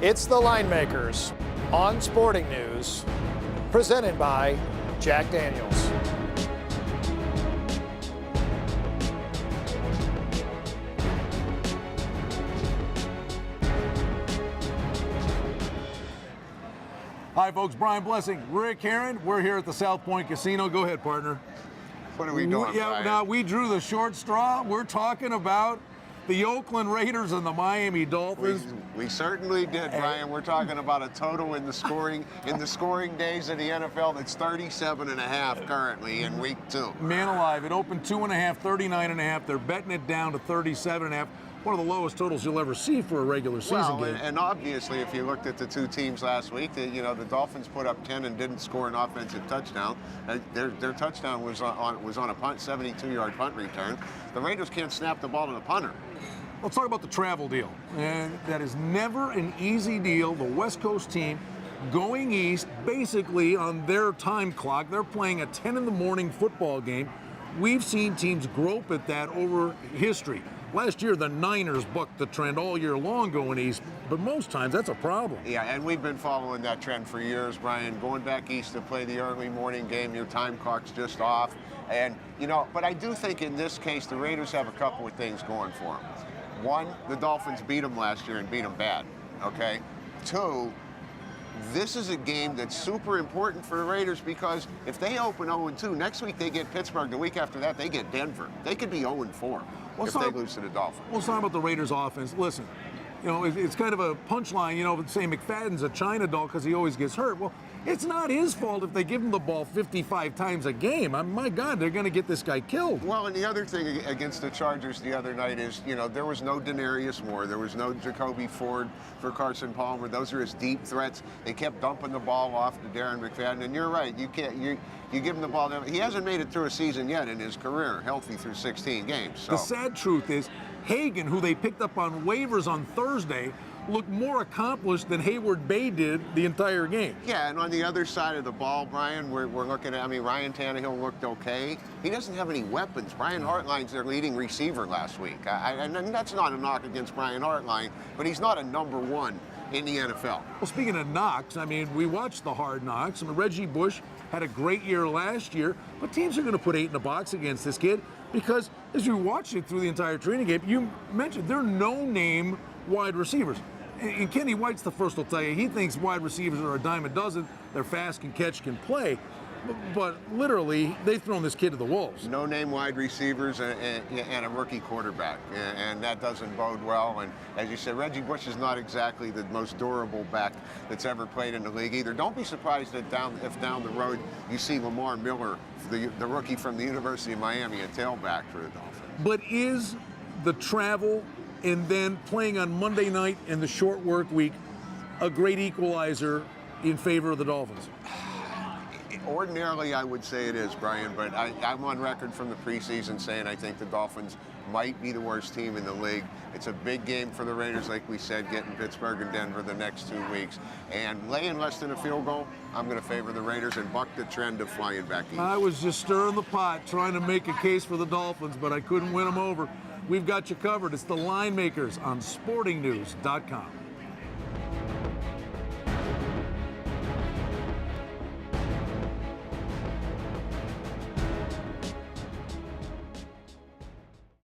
It's the Line Makers on Sporting News, presented by Jack Daniels. Hi, folks. Brian Blessing, Rick Herron. We're here at the South Point Casino. Go ahead, partner. What are we doing, Brian? Now, we drew the short straw. We're talking about the Oakland Raiders and the Miami Dolphins. We certainly did, Brian. We're talking about a total in the scoring days of the NFL that's 37.5 currently in week 2. Man alive, it opened 2.5, 39.5. They're betting it down to 37.5. One of the lowest totals you'll ever see for a regular season game. And obviously, if you looked at the two teams last week, the Dolphins put up 10 and didn't score an offensive touchdown. Their touchdown was on a punt, 72-yard punt return. The Raiders can't snap the ball to the punter. Let's talk about the travel deal. And that is never an easy deal. The West Coast team going east, basically on their time clock. They're playing a 10 in the morning football game. We've seen teams grope at that over history. Last year, the Niners bucked the trend all year long going east, but most times that's a problem. Yeah, and we've been following that trend for years, Brian. Going back east to play the early morning game, your time clock's just off. And, but I do think in this case, the Raiders have a couple of things going for them. One, the Dolphins beat them last year and beat them bad, okay? Two, this is a game that's super important for the Raiders because if they open 0-2, next week they get Pittsburgh. The week after that, they get Denver. They could be 0-4 if they lose to the Dolphins. Let's talk about the Raiders' offense. Listen, it's kind of a punchline, say McFadden's a China doll because he always gets hurt. Well, it's not his fault if they give him the ball 55 times a game. My God, they're going to get this guy killed. Well, and the other thing against the Chargers the other night is, there was no Denarius Moore. There was no Jacoby Ford for Carson Palmer. Those are his deep threats. They kept dumping the ball off to Darren McFadden. And you're right. You give him the ball. He hasn't made it through a season yet in his career, healthy through 16 games. So. The sad truth is, Hagan, who they picked up on waivers on Thursday, looked more accomplished than Hayward Bay did the entire game. Yeah, and on the other side of the ball, Brian, we're looking at, Ryan Tannehill looked okay. He doesn't have any weapons. Brian Hartline's their leading receiver last week. And that's not a knock against Brian Hartline, but he's not a number one in the NFL. Well, speaking of knocks, we watched the hard knocks. Reggie Bush had a great year last year, but teams are going to put 8 in the box against this kid because as you watch it through the entire training game, you mentioned they're no-name wide receivers. And Kenny White's the first to tell you, he thinks wide receivers are a dime a dozen. They're fast, can catch, can play. But literally, they've thrown this kid to the wolves. No-name wide receivers and a rookie quarterback, and that doesn't bode well. And as you said, Reggie Bush is not exactly the most durable back that's ever played in the league either. Don't be surprised if down the road you see Lamar Miller, the rookie from the University of Miami, a tailback for the Dolphins. But is the travel and then playing on Monday night in the short work week a great equalizer in favor of the Dolphins? Ordinarily, I would say it is, Brian, but I'm on record from the preseason saying I think the Dolphins might be the worst team in the league. It's a big game for the Raiders, like we said, getting Pittsburgh and Denver the next 2 weeks. And laying less than a field goal, I'm going to favor the Raiders and buck the trend of flying back east. I was just stirring the pot, trying to make a case for the Dolphins, but I couldn't win them over. We've got you covered. It's the Line Makers on SportingNews.com.